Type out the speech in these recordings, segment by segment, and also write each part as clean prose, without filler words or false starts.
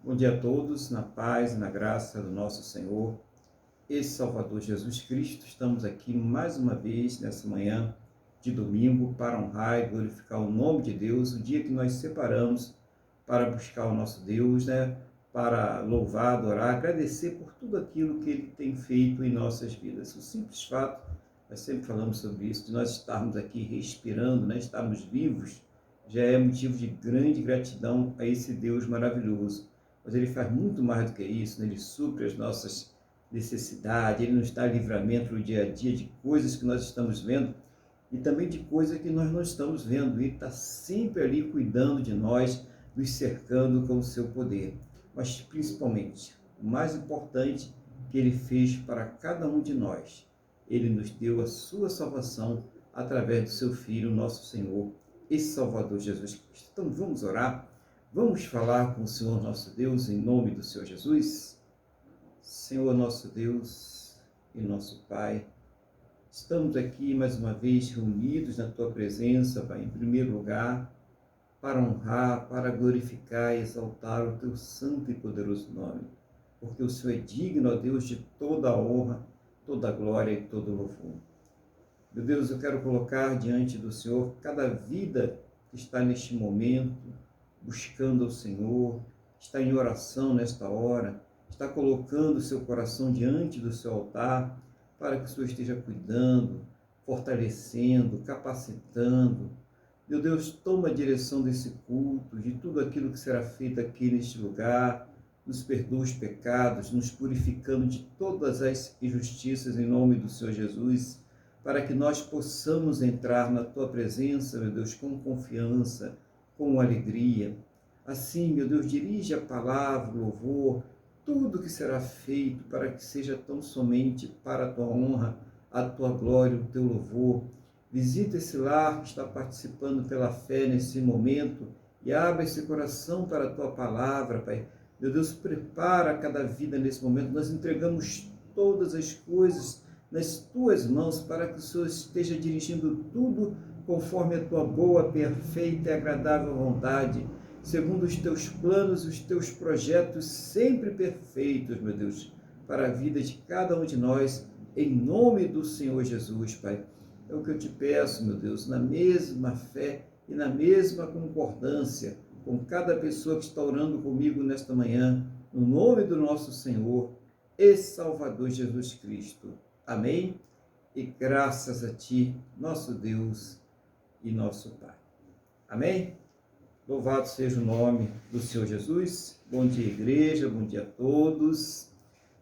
Bom dia a todos, na paz e na graça do nosso Senhor e Salvador Jesus Cristo. Estamos aqui mais uma vez nessa manhã de domingo para honrar e glorificar o nome de Deus, o dia que nós separamos para buscar o nosso Deus, para louvar, adorar, agradecer por tudo aquilo que Ele tem feito em nossas vidas. O simples fato, nós sempre falamos sobre isso, de nós estarmos aqui respirando, estarmos vivos, já é motivo de grande gratidão a esse Deus maravilhoso. Mas Ele faz muito mais do que isso, Ele supre as nossas necessidades, Ele nos dá livramento no dia a dia de coisas que nós estamos vendo e também de coisas que nós não estamos vendo. Ele está sempre ali cuidando de nós, nos cercando com o seu poder. Mas principalmente, o mais importante que Ele fez para cada um de nós, Ele nos deu a sua salvação através do seu Filho, nosso Senhor e Salvador Jesus Cristo. Então vamos orar. Vamos falar com o Senhor nosso Deus em nome do Senhor Jesus? Senhor nosso Deus e nosso Pai, estamos aqui mais uma vez reunidos na Tua presença, Pai, em primeiro lugar, para honrar, para glorificar e exaltar o Teu santo e poderoso nome, porque o Senhor é digno, ó Deus, de toda a honra, toda a glória e todo o louvor. Meu Deus, eu quero colocar diante do Senhor cada vida que está neste momento, buscando o Senhor, está em oração nesta hora, está colocando o seu coração diante do seu altar, para que o Senhor esteja cuidando, fortalecendo, capacitando. Meu Deus, toma a direção desse culto, de tudo aquilo que será feito aqui neste lugar, nos perdoa os pecados, nos purificando de todas as injustiças em nome do Senhor Jesus, para que nós possamos entrar na Tua presença, meu Deus, com confiança, com alegria. Assim, meu Deus, dirige a palavra, o louvor, tudo que será feito para que seja tão somente para a Tua honra, a Tua glória, o Teu louvor. Visita esse lar que está participando pela fé nesse momento e abre esse coração para a Tua palavra, Pai. Meu Deus, prepara cada vida nesse momento. Nós entregamos todas as coisas nas Tuas mãos para que o Senhor esteja dirigindo tudo conforme a Tua boa, perfeita e agradável vontade, segundo os Teus planos e os Teus projetos sempre perfeitos, meu Deus, para a vida de cada um de nós, em nome do Senhor Jesus, Pai. É o que eu te peço, meu Deus, na mesma fé e na mesma concordância com cada pessoa que está orando comigo nesta manhã, no nome do nosso Senhor e Salvador Jesus Cristo. Amém? E graças a Ti, nosso Deus e nosso Pai. Amém? Louvado seja o nome do Senhor Jesus. Bom dia, igreja, bom dia a todos.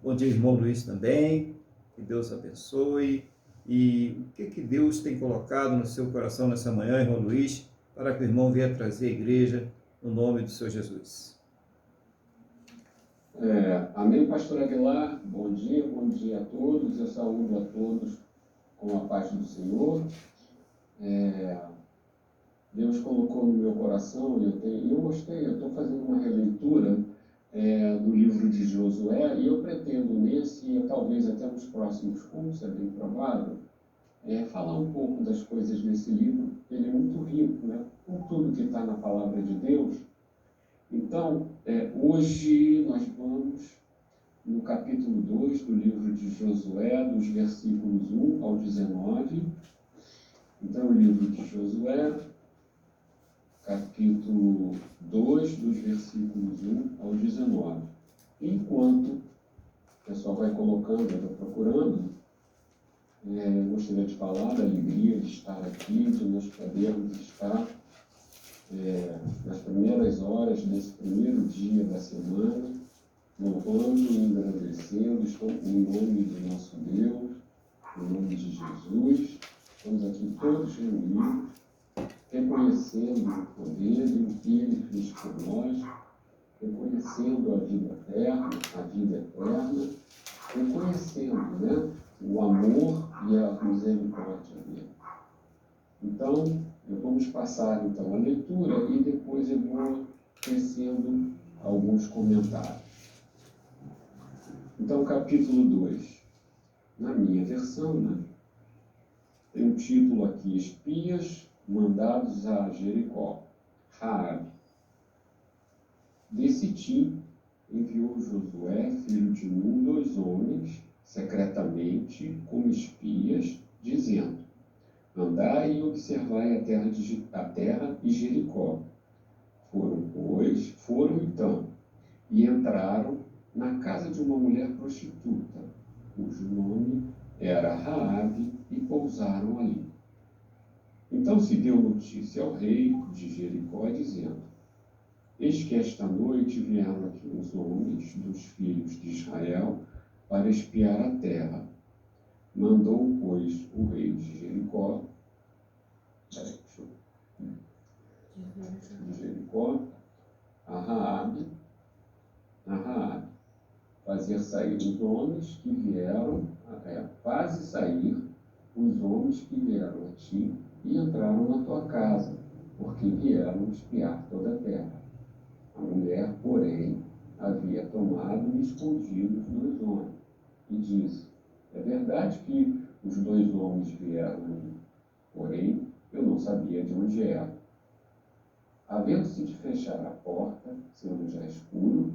Bom dia, irmão Luiz também. Que Deus abençoe. E o que Deus tem colocado no seu coração nessa manhã, irmão Luiz, para que o irmão venha trazer a igreja no nome do Senhor Jesus? Amém, pastor Aguilar. Bom dia a todos. Eu saúdo a todos com a paz do Senhor. Deus colocou no meu coração, eu gostei, eu estou fazendo uma releitura do livro de Josué, e eu pretendo nesse, e talvez até nos próximos cultos, é bem provável, falar um pouco das coisas desse livro. Ele é muito rico, com tudo que está na palavra de Deus. Então, hoje nós vamos no capítulo 2 do livro de Josué, dos versículos 1 ao 19. Então, o livro de Josué, capítulo 2, dos versículos 1 ao 19. Enquanto o pessoal vai colocando, eu estou procurando, eu gostaria de falar da alegria de estar aqui, de nós podermos estar nas primeiras horas desse primeiro dia da semana, louvando e engrandecendo, estou em nome do nosso Deus, em nome de Jesus. Estamos aqui todos reunidos, reconhecendo o poder e o que Ele fez por nós, reconhecendo a vida eterna, reconhecendo o amor e a misericórdia dele. Então, vamos passar então a leitura e depois eu vou tecendo alguns comentários. Então, capítulo 2. Na minha versão, tem um título aqui: Espias mandados a Jericó. Raabe. De Sitim enviou Josué, filho de Nun, 2 homens, secretamente, como espias, dizendo: andai e observai a terra e Jericó. Foram então, e entraram na casa de uma mulher prostituta, cujo nome era Raabe, e pousaram ali. Então se deu notícia ao rei de Jericó, dizendo: eis que esta noite vieram aqui uns homens dos filhos de Israel para espiar a terra. Mandou, pois, o rei de Jericó, a Raabe, fazer sair os homens que vieram, faze sair os homens que vieram a ti e entraram na tua casa, porque vieram espiar toda a terra. A mulher, porém, havia tomado e escondido os 2 homens, e disse: é verdade que os 2 homens vieram a mim, porém eu não sabia de onde eram. Havendo-se de fechar a porta, sendo já escuro,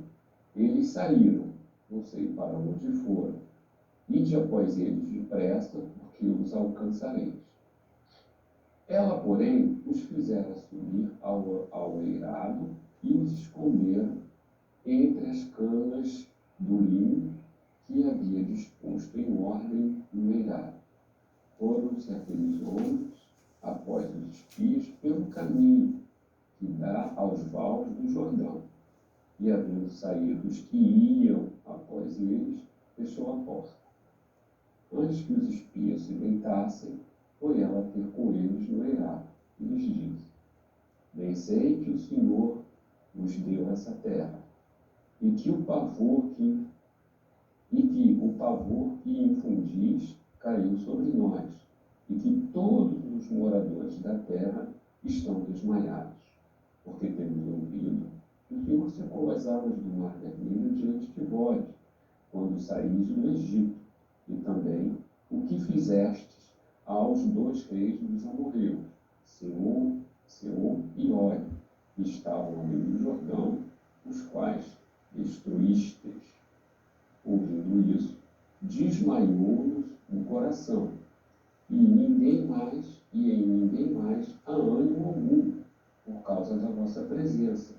eles saíram, não sei para onde foram. Ide após eles depressa, porque os alcançareis. Ela, porém, os fizera subir ao eirado e os esconderam entre as canas do linho que havia disposto em ordem no eirado. Foram-se aqueles homens, após os espias, pelo caminho que dá aos vales do Jordão. E, havendo saído os que iam após eles, fechou a porta. Antes que os espias se deitassem, foi ela ter com eles no eirado, e lhes disse: bem sei que o Senhor vos deu essa terra, e que o pavor que infundis caiu sobre nós, e que todos os moradores da terra estão desmaiados, porque temos ouvido que o Senhor secou as águas do mar vermelho diante de vós, quando saís do Egito, e também o que fizestes aos 2 reis dos amorreus, Sehon e Og, que estavam ao meio do Jordão, os quais destruístes. Ouvindo isso, desmaiou-nos o coração, e em ninguém mais há ânimo algum, por causa da vossa presença,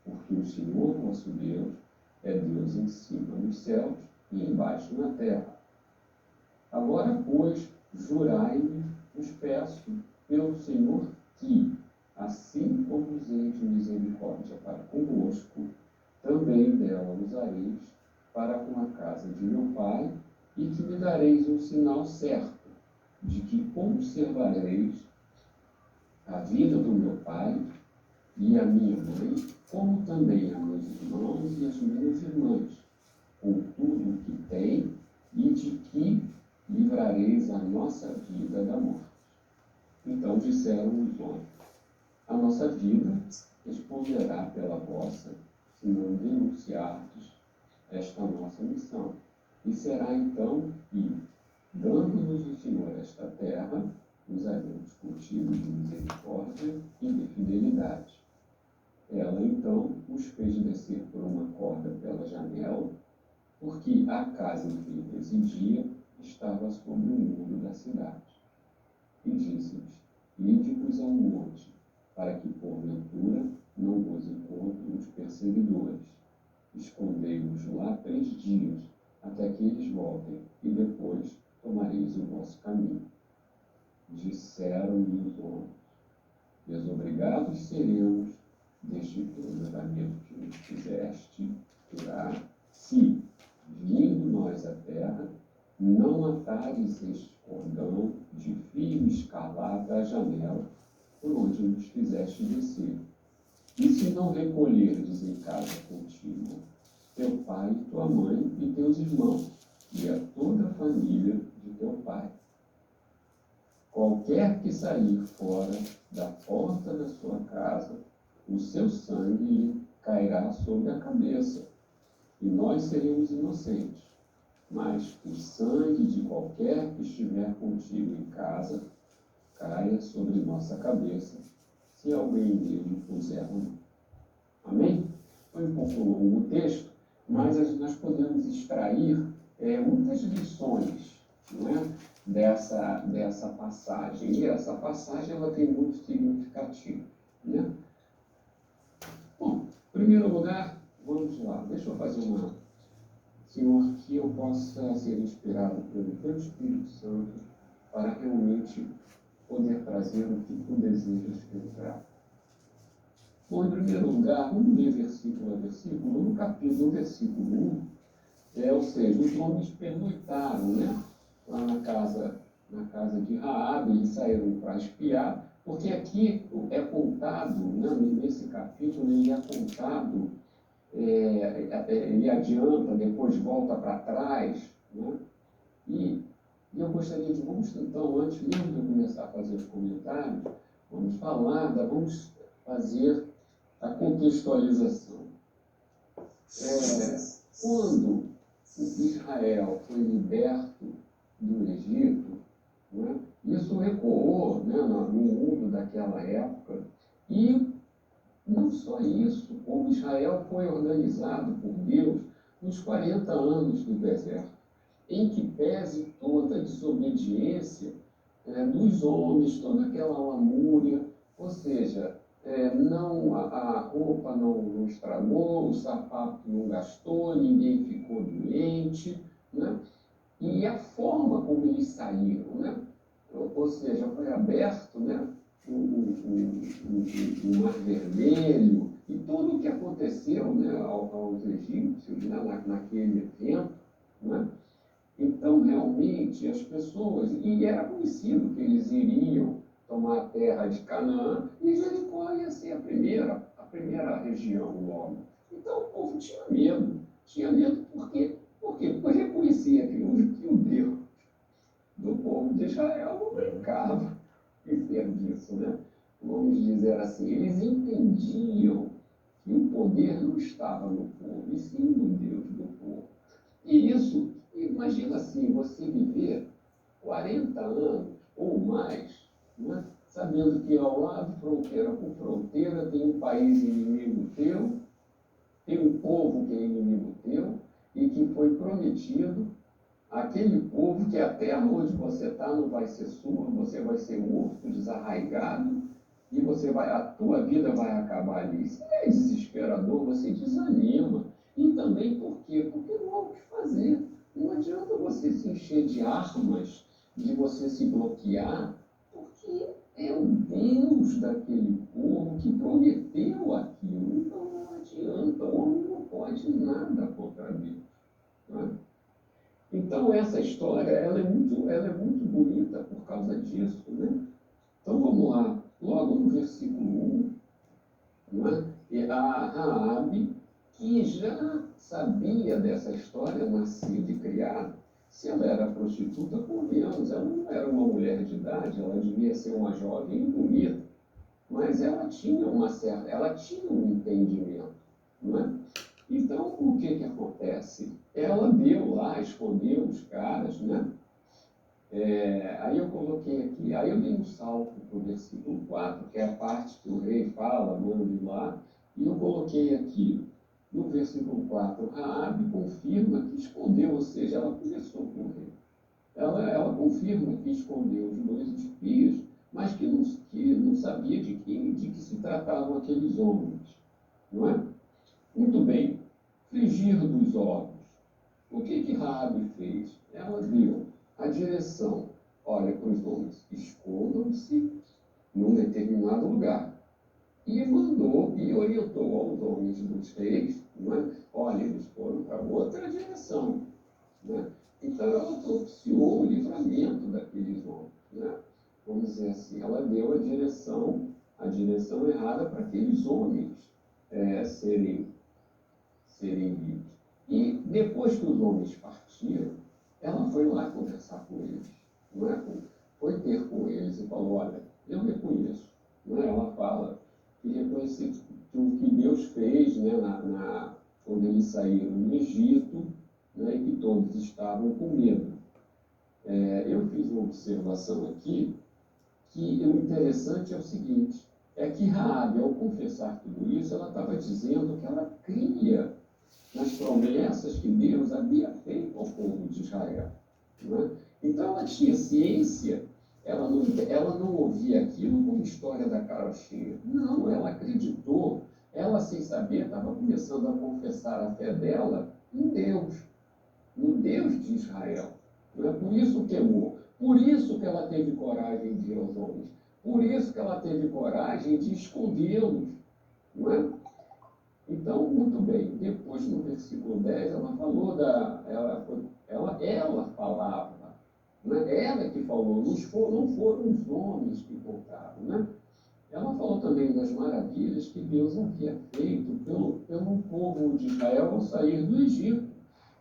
porque o Senhor vosso Deus é Deus em cima nos céus e embaixo na terra. Agora, pois, jurai-me, vos peço, pelo Senhor, que, assim como usei de misericórdia para convosco, também dela usareis para com a casa de meu pai, e que me dareis um sinal certo de que conservareis a vida do meu pai e a minha mãe, como também a meus irmãos e as minhas irmãs, com tudo o que tem, e de que livrareis a nossa vida da morte. Então disseram os homens: a nossa vida responderá pela vossa, se não denunciardes esta nossa missão. E será então que, dando-nos o Senhor esta terra, usaremos contigo de misericórdia e de fidelidade. Ela então os fez descer por uma corda pela janela, porque a casa em que residia estava sobre o muro da cidade. E disse-lhes: ide-vos ao monte, para que porventura não vos encontrem os perseguidores. Escondei-vos lá 3 dias, até que eles voltem, e depois tomareis o vosso caminho. Disseram-lhe os homens: desobrigados seremos deste todo julgamento que nos fizeste jurar, se, vindo nós à terra, não atares este cordão de fio escarlata à janela, por onde nos fizeste descer. E se não recolherdes em casa contigo teu pai, tua mãe e teus irmãos, e a toda a família de teu pai. Qualquer que sair fora da porta da sua casa, o seu sangue lhe cairá sobre a cabeça, e nós seremos inocentes. Mas o sangue de qualquer que estiver contigo em casa caia sobre nossa cabeça, se alguém dele puser a mão. Amém? Foi um pouco longo o texto, mas nós podemos extrair muitas lições, não é? dessa passagem. E essa passagem ela tem muito significativo, né? Bom, em primeiro lugar, vamos lá. Deixa eu fazer uma... Senhor, que eu possa ser inspirado pelo Teu Espírito Santo para realmente poder trazer o que Tu desejas que eu traga. Bom, em primeiro lugar, vamos ler versículo a versículo. No capítulo, versículo 1, ou seja, os homens pernoitaram, né? Lá na casa de Raabe, eles saíram para espiar, porque aqui é contado, né? Nesse capítulo, ele é contado, ele adianta, depois volta para trás, né? E eu gostaria de, vamos então, antes mesmo de eu começar a fazer os comentários, vamos fazer a contextualização. Quando Israel foi liberto do Egito, né, isso ecoou, né, no mundo daquela época, e não só isso, como Israel foi organizado por Deus nos 40 anos do deserto, em que pese toda a desobediência dos homens, toda aquela lamúria, ou seja, não, a roupa não estragou, o sapato não gastou, ninguém ficou doente, né? E a forma como eles saíram, né? Ou seja, foi aberto, né? O Mar Vermelho, e tudo o que aconteceu, né, aos egípcios, né, naquele evento, né? Então, realmente, as pessoas... E era conhecido que eles iriam tomar a terra de Canaã, e Jericó ia ser a primeira região logo. Então, o povo tinha medo. Tinha medo por quê? Porque reconhecia que o Deus do povo de Israel não brincava em serviço, né? Vamos dizer assim, eles entendiam que o poder não estava no povo, e sim no Deus do povo. E isso, imagina assim, você viver 40 anos ou mais, né, sabendo que ao lado, fronteira por fronteira, tem um país inimigo teu, tem um povo que é inimigo teu, e que foi prometido, aquele povo que a terra onde você está não vai ser sua, você vai ser morto, desarraigado, e a tua vida vai acabar ali. Isso é desesperador, você desanima. E também por quê? Porque não há o que fazer. Não adianta você se encher de armas, de você se bloquear, porque é o Deus daquele povo que prometeu aquilo. Então não adianta, o homem não pode nada contra Deus. Não é? Então essa história ela é muito bonita por causa disso, né? Então vamos lá. Logo no versículo 1, né, a Raabe, que já sabia dessa história, nascida e criada, se ela era prostituta, convenhamos, ela não era uma mulher de idade, ela devia ser uma jovem bonita, mas ela tinha um entendimento, não é? Então, o que acontece? Ela deu lá, escondeu os caras, né? Aí eu coloquei aqui, aí eu dei um salto para o versículo 4, que é a parte que o rei fala, manda lá, e eu coloquei aqui, no versículo 4, Raabe confirma que escondeu, ou seja, ela conversou com o rei. Ela confirma que escondeu os dois espias, mas que não sabia de que se tratavam aqueles homens, não é? Muito bem, frigir dos ovos. O que Raabe fez? Ela deu a direção, olha, para os homens, escondam-se num determinado lugar. E mandou e orientou aos homens dos reis, não é? Olha, eles foram para outra direção. Né? Então ela propiciou o livramento daqueles homens. Né? Vamos dizer assim, ela deu a direção errada para aqueles homens serem livres. E depois que os homens partiram, ela foi lá conversar com eles, não é? Foi ter com eles e falou, olha, eu reconheço. Não é? Ela fala que reconhece o que Deus fez, né, quando eles saíram do Egito, né, e que todos estavam com medo. Eu fiz uma observação aqui, que o interessante é o seguinte, é que Raabe, ao confessar tudo isso, ela estava dizendo que ela cria nas promessas que Deus havia feito ao povo de Israel. Não é? Então, ela tinha ciência, ela não ouvia aquilo como história da carochinha. Não, ela acreditou. Ela, sem saber, estava começando a confessar a fé dela em Deus, no Deus de Israel. Não é? Por isso o temor, por isso que ela teve coragem de ir aos homens, por isso que ela teve coragem de escondê-los. Não é? Então, muito bem, depois no versículo 10, ela falou ela falava, né? Ela que falou, não foram os homens que contaram, né? Ela falou também das maravilhas que Deus havia feito pelo povo de Israel ao sair do Egito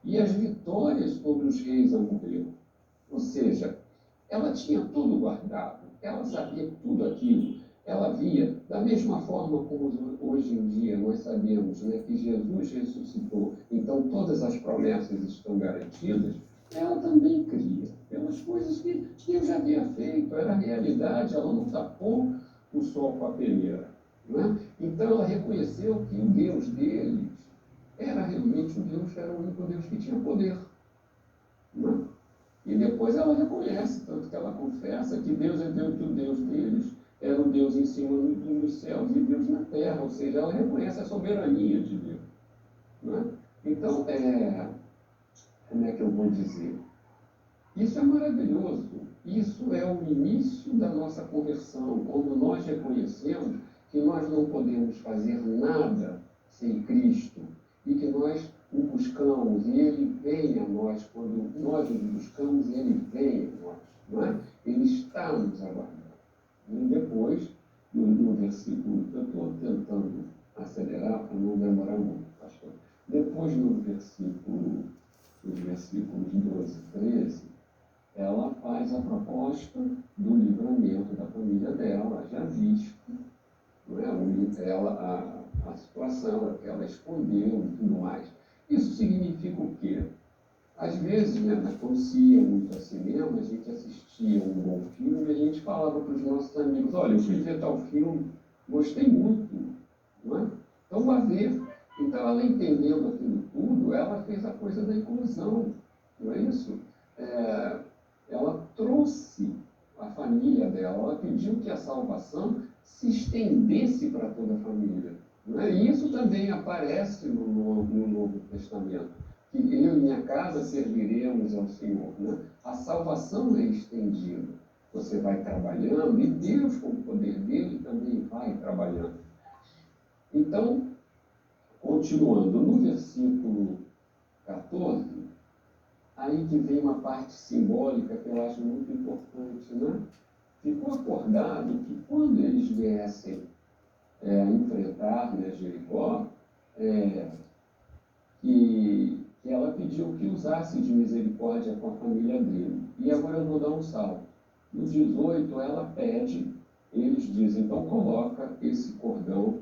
e as vitórias sobre os reis amorreus. Ou seja, ela tinha tudo guardado, ela sabia tudo aquilo, ela via, da mesma forma como hoje em dia nós sabemos, né, que Jesus ressuscitou, então todas as promessas estão garantidas, ela também cria, pelas coisas que Deus já havia feito, era realidade, ela não tapou o sol com a peneira. Né? Então ela reconheceu que o Deus deles era realmente o Deus, era o único Deus que tinha poder. Né? E depois ela reconhece, tanto que ela confessa que Deus é Deus, que o Deus deles era o Deus em cima dos céus e Deus na terra, ou seja, ela reconhece a soberania de Deus. Né? Então, como é que eu vou dizer? Isso é maravilhoso. Isso é o início da nossa conversão, quando nós reconhecemos que nós não podemos fazer nada sem Cristo e que nós o buscamos e Ele vem a nós. Quando nós o buscamos, Ele vem a nós. Não é? Ele está nos aguardando. E depois, no versículo, eu estou tentando acelerar para não demorar muito, pastor. Depois, nos versículos 12 e 13, ela faz a proposta do livramento da família dela, já visto, não é? A situação que ela escondeu e tudo mais. Isso significa o quê? Às vezes, né, quando se ia muito ao cinema, a gente assistia um bom filme e a gente falava para os nossos amigos, olha, eu fui ver tal filme, gostei muito, não é? Então, vá ver. Então, ela entendendo aquilo tudo, ela fez a coisa da inclusão, não é isso? Ela trouxe a família dela, ela pediu que a salvação se estendesse para toda a família. Não é? E isso também aparece no Novo Testamento, que eu e minha casa serviremos ao Senhor. Né? A salvação é estendida. Você vai trabalhando e Deus, com o poder dele, também vai trabalhando. Então, continuando, no versículo 14, aí que vem uma parte simbólica que eu acho muito importante, né? Ficou acordado que quando eles viessem enfrentar, né, Jericó, que ela pediu que usasse de misericórdia com a família dele. E agora eu vou dar um salto. No 18, ela pede, eles dizem, então coloca esse cordão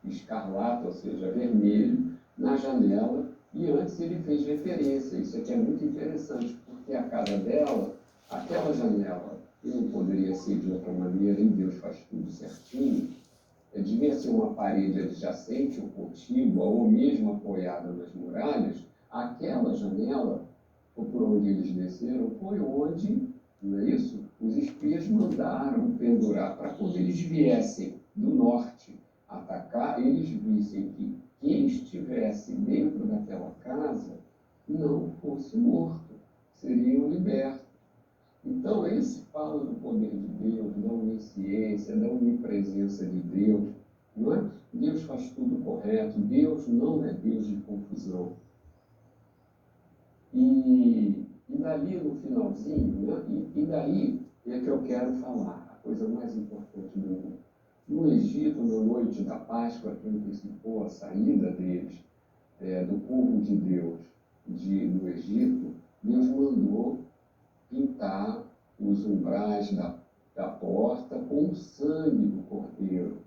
escarlate, ou seja, vermelho, na janela. E antes ele fez referência, isso aqui é muito interessante, porque a casa dela, aquela janela, que não poderia ser de outra maneira, e Deus faz tudo certinho, devia ser uma parede adjacente ou contígua, ou mesmo apoiada nas muralhas. Aquela janela, ou por onde eles desceram, foi onde, não é isso? Os espias mandaram pendurar, para quando eles viessem do norte atacar, eles vissem que quem estivesse dentro daquela casa não fosse morto, seriam libertos. Então, esse fala do poder de Deus, da onisciência, da onipresença de Deus, não é? Deus faz tudo correto, Deus não é Deus de confusão. E dali no finalzinho, né? E daí é que eu quero falar, a coisa mais importante do mundo. No Egito, na noite da Páscoa, que antecipou a saída deles, do povo de Deus do Egito, Deus mandou pintar os umbrais da porta com o sangue do cordeiro.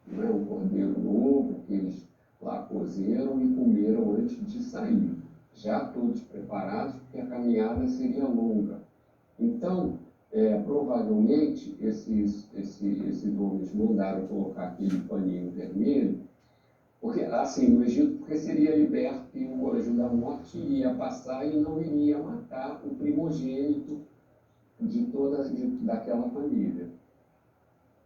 Não é? Um cordeiro novo que eles lá cozeram e comeram antes de sair. Já todos preparados, porque a caminhada seria longa. Então, provavelmente, esses homens mandaram colocar aquele paninho vermelho, Porque, assim, no Egito, porque seria liberto e o anjo da morte iria passar e não iria matar o primogênito daquela família.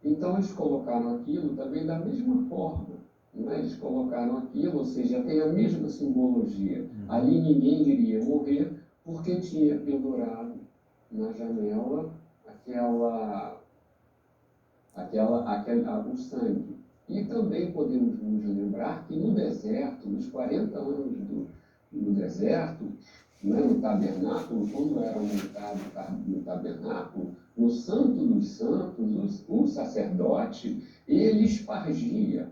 Então, eles colocaram aquilo também da mesma forma. Não é? Eles colocaram aquilo, ou seja, tem a mesma simbologia. Ali ninguém iria morrer, porque tinha pendurado na janela o sangue. E também podemos nos lembrar que no deserto, nos 40 anos do deserto, né, no tabernáculo, quando era montado no tabernáculo, no Santo dos Santos, o sacerdote, ele espargia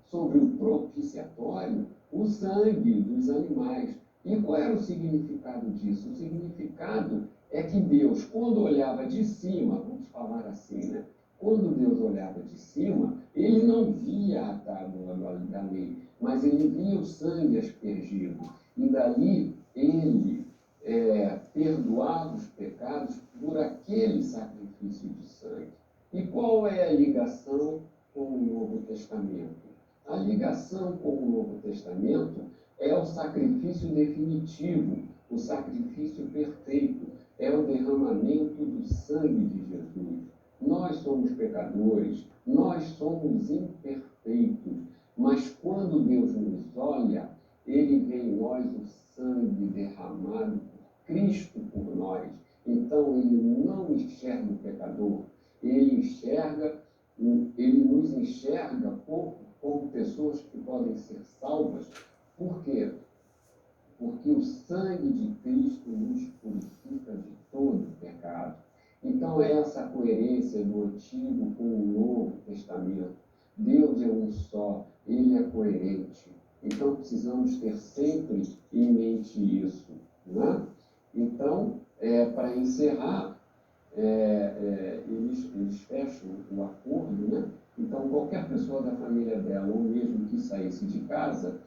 sobre o propiciatório o sangue dos animais. E qual era o significado disso? O significado é que Deus, quando olhava de cima, vamos falar assim, né? Quando Deus olhava de cima, ele não via a tábua da lei, mas ele via o sangue aspergido. E dali ele perdoava os pecados por aquele sacrifício de sangue. E qual é a ligação com o Novo Testamento? A ligação com o Novo Testamento é o sacrifício definitivo, o sacrifício perfeito, é o derramamento do sangue de Jesus. Nós somos pecadores, nós somos imperfeitos, mas quando Deus nos olha, ele vê em nós o sangue derramado por Cristo por nós. Então ele não enxerga o pecador, ele nos enxerga como pessoas que podem ser salvas. Por quê? Porque o sangue de Cristo nos purifica de todo pecado. Então, essa coerência do Antigo com o Novo Testamento. Deus é um só, ele é coerente. Então, precisamos ter sempre em mente isso. Né? Então, para encerrar, eles fecham o acordo, né? Então, qualquer pessoa da família dela, ou mesmo que saísse de casa,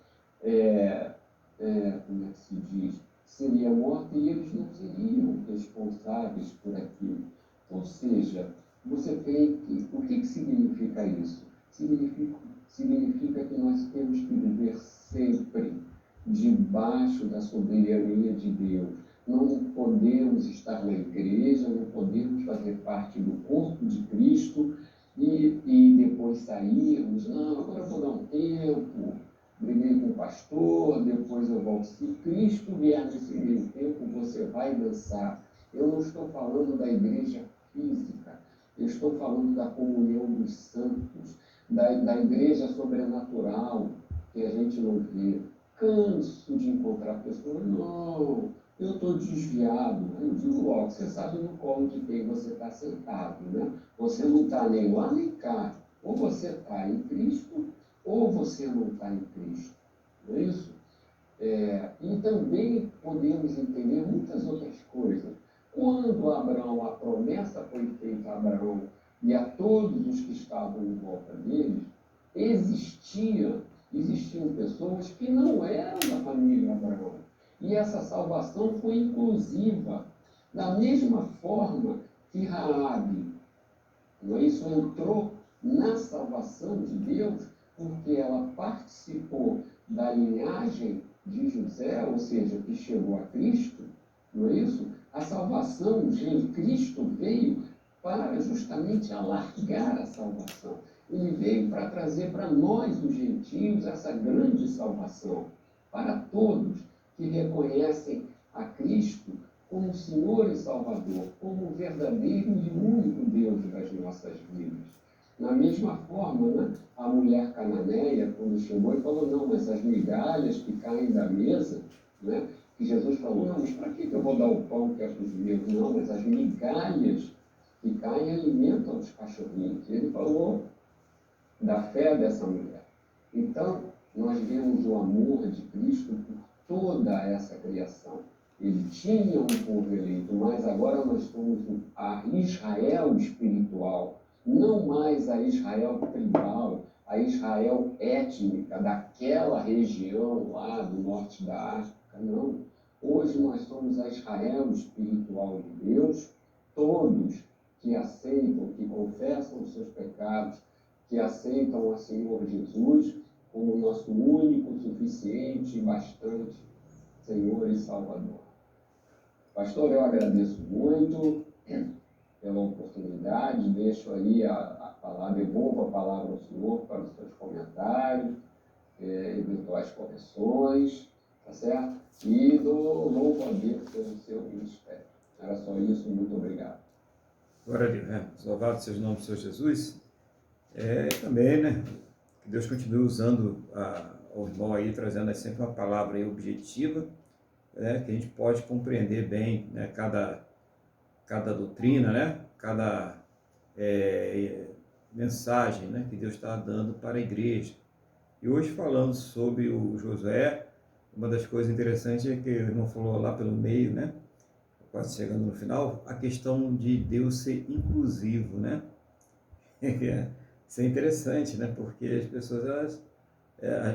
como é que se diz, seria morta e eles não seriam responsáveis por aquilo. Ou seja, você vê que o que significa isso? Significa que nós temos que viver sempre debaixo da soberania de Deus. Não podemos estar na igreja, não podemos fazer parte do corpo de Cristo e depois sairmos. Não, agora eu vou dar um tempo, briguei com o pastor, depois eu volto. Se Cristo vier nesse meio tempo, você vai dançar. Eu não estou falando da igreja física, eu estou falando da comunhão dos santos, da igreja sobrenatural, que a gente não vê. Canso de encontrar pessoas, não, eu estou desviado. Eu digo logo, você sabe no colo de quem você está sentado, né? Você não está nem lá nem cá. Ou você está em Cristo, ou você não está em Cristo. Não é isso? E também podemos entender muitas outras coisas. Quando a promessa foi feita a Abraão e a todos os que estavam em volta deles, existiam pessoas que não eram da família Abraão. E essa salvação foi inclusiva, da mesma forma que Raabe, não é isso, entrou na salvação de Deus, porque ela participou da linhagem de José, ou seja, que chegou a Cristo, não é isso? A salvação de Cristo veio para justamente alargar a salvação. Ele veio para trazer para nós, os gentios, essa grande salvação, para todos que reconhecem a Cristo como Senhor e Salvador, como o verdadeiro e único Deus das nossas vidas. Da mesma forma, né, a mulher cananeia, quando chegou e falou, não, mas as migalhas que caem da mesa, né, que Jesus falou, não, mas para que eu vou dar o pão que é para os meus? Não, mas as migalhas que caem alimentam os cachorrinhos. Ele falou da fé dessa mulher. Então, nós vemos o amor de Cristo por toda essa criação. Ele tinha um povo eleito, mas agora nós somos a Israel espiritual, não mais a Israel tribal, a Israel étnica daquela região lá do norte da África, não. Hoje nós somos a Israel espiritual de Deus, todos que aceitam, que confessam os seus pecados, que aceitam o Senhor Jesus como o nosso único, suficiente e bastante Senhor e Salvador. Pastor, eu agradeço muito pela oportunidade, deixo aí a palavra, devolvo a palavra ao senhor para os seus comentários, eventuais correções, tá certo? E dou louvo a Deus pelo seu ministério. Era só isso, muito obrigado. Glória a Deus, né? Louvado seja o nome do Senhor Jesus. Também, né? Que Deus continue usando o irmão aí, trazendo sempre uma palavra aí objetiva, né? Que a gente pode compreender bem, né? Cada doutrina, né? Cada mensagem, né? Que Deus está dando para a igreja. E hoje falando sobre o Josué, uma das coisas interessantes é que o irmão falou lá pelo meio, né? Quase chegando no final, a questão de Deus ser inclusivo, né? Isso é interessante, né? Porque as pessoas elas,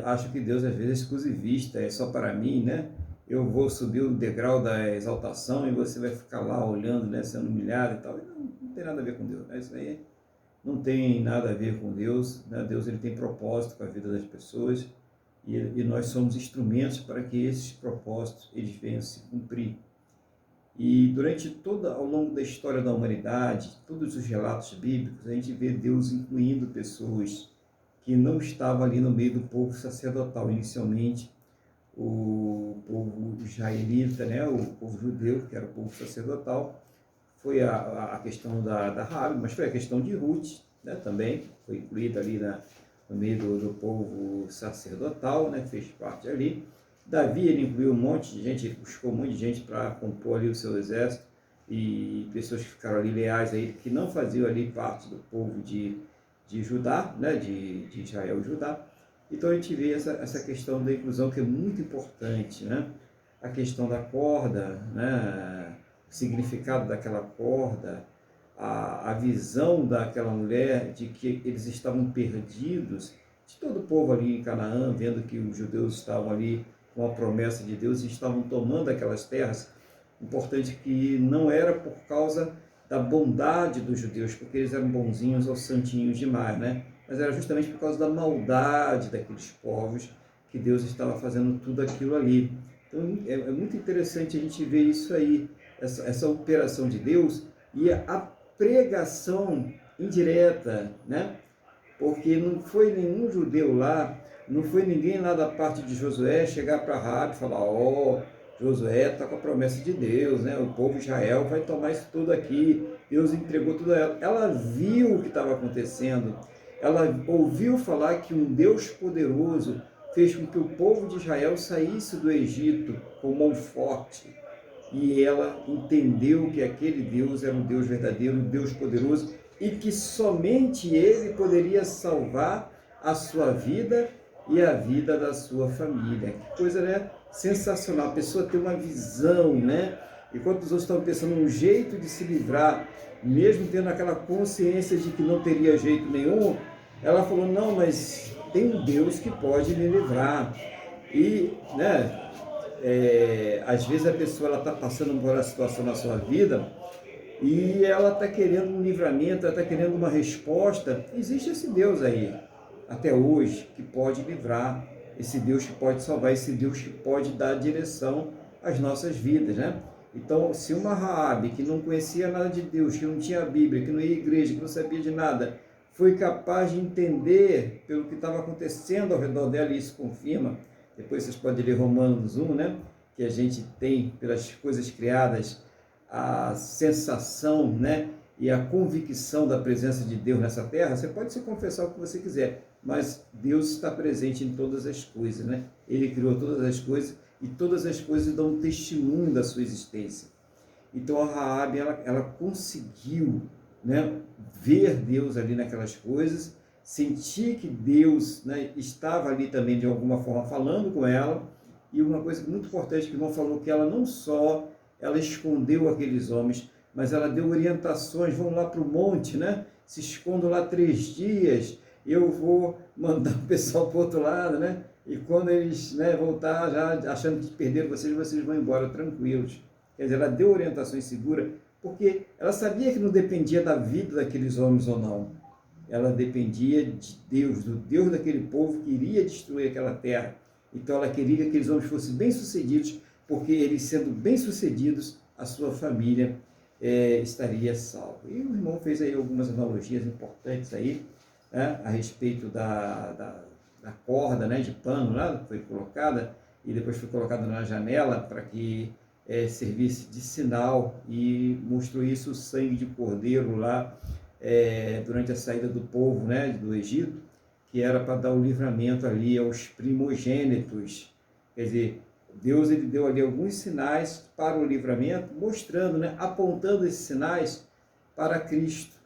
acham que Deus às vezes é exclusivista, é só para mim, né? Eu vou subir o degrau da exaltação e você vai ficar lá olhando, né? Sendo humilhado e tal. E não tem nada a ver com Deus, né? Isso aí não tem nada a ver com Deus, né? Deus ele tem propósito com a vida das pessoas e nós somos instrumentos para que esses propósitos eles venham se cumprir. E durante ao longo da história da humanidade, todos os relatos bíblicos, a gente vê Deus incluindo pessoas que não estavam ali no meio do povo sacerdotal. Inicialmente, o povo israelita, né, o povo judeu, que era o povo sacerdotal, foi a questão da Raabe, mas foi a questão de Ruth, né, também, foi incluída ali no meio do povo sacerdotal, né, fez parte ali. Davi, ele incluiu um monte de gente, ele buscou um monte de gente para compor ali o seu exército, e pessoas que ficaram ali leais a ele, que não faziam ali parte do povo de Judá, né, de Israel e Judá. Então a gente vê essa questão da inclusão que é muito importante, né? A questão da corda, né? O significado daquela corda, a visão daquela mulher de que eles estavam perdidos, de todo o povo ali em Canaã, vendo que os judeus estavam ali com a promessa de Deus e estavam tomando aquelas terras. Importante que não era por causa da bondade dos judeus, porque eles eram bonzinhos ou santinhos demais, né? Mas era justamente por causa da maldade daqueles povos que Deus estava fazendo tudo aquilo ali. Então é muito interessante a gente ver isso aí, essa operação de Deus e a pregação indireta, né? Porque não foi nenhum judeu lá, não foi ninguém lá da parte de Josué chegar para Raabe e falar, Josué está com a promessa de Deus, né? O povo de Israel vai tomar isso tudo aqui, Deus entregou tudo a ela. Ela viu o que estava acontecendo, ela ouviu falar que um Deus poderoso fez com que o povo de Israel saísse do Egito com mão forte. E ela entendeu que aquele Deus era um Deus verdadeiro, um Deus poderoso, e que somente Ele poderia salvar a sua vida e a vida da sua família. Que coisa, né? Sensacional. A pessoa tem uma visão, né? Enquanto os outros estão pensando um jeito de se livrar, mesmo tendo aquela consciência de que não teria jeito nenhum, ela falou, não, mas tem um Deus que pode me livrar. E, né? Às vezes a pessoa está passando por uma situação na sua vida e ela está querendo um livramento, ela está querendo uma resposta. Existe esse Deus aí, até hoje, que pode livrar, esse Deus que pode salvar, esse Deus que pode dar direção às nossas vidas, né? Então, se uma Raabe, que não conhecia nada de Deus, que não tinha a Bíblia, que não ia à igreja, que não sabia de nada, foi capaz de entender pelo que estava acontecendo ao redor dela, e isso confirma. Depois vocês podem ler Romanos 1, né? Que a gente tem, pelas coisas criadas, a sensação, né? E a convicção da presença de Deus nessa terra. Você pode se confessar o que você quiser, mas Deus está presente em todas as coisas, né? Ele criou todas as coisas e todas as coisas dão testemunho da sua existência. Então a Raabe, ela conseguiu, né, ver Deus ali naquelas coisas, sentir que Deus, né, estava ali também de alguma forma falando com ela. E uma coisa muito importante que o irmão falou, que ela não só ela escondeu aqueles homens, mas ela deu orientações, vão lá para o monte, né? Se escondam lá 3 dias, eu vou mandar o pessoal para o outro lado, né? E quando eles, né, voltar já achando que perderam vocês vão embora tranquilos. Quer dizer, ela deu orientações seguras, porque ela sabia que não dependia da vida daqueles homens ou não. ela dependia de Deus, do Deus daquele povo que iria destruir aquela terra. Então ela queria que aqueles homens fossem bem-sucedidos, porque eles sendo bem-sucedidos, a sua família estaria salva. E o irmão fez aí algumas analogias importantes aí, né, a respeito da corda, né, de pano lá, que foi colocada, e depois foi colocada na janela para que servisse de sinal, e mostrou isso o sangue de cordeiro lá, durante a saída do povo, né, do Egito, que era para dar o livramento ali aos primogênitos. Quer dizer, Deus ele deu ali alguns sinais para o livramento, mostrando, né, apontando esses sinais para Cristo.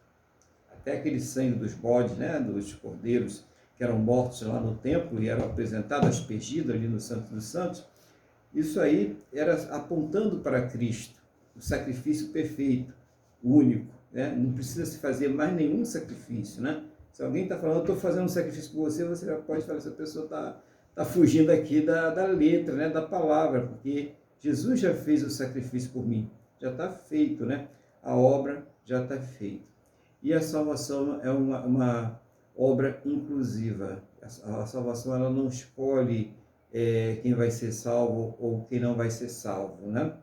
Até aquele sangue dos bodes, né, dos cordeiros que eram mortos lá no templo e eram apresentados, aspergidos ali no Santo dos Santos, isso aí era apontando para Cristo, o sacrifício perfeito, único, né? Não precisa se fazer mais nenhum sacrifício, né? Se alguém está falando, eu estou fazendo um sacrifício por você, você já pode falar, essa pessoa está fugindo aqui da letra, né? Da palavra, porque Jesus já fez o sacrifício por mim, já está feito, né? A obra já está feita. E a salvação é uma obra inclusiva. A salvação ela não escolhe quem vai ser salvo ou quem não vai ser salvo, né?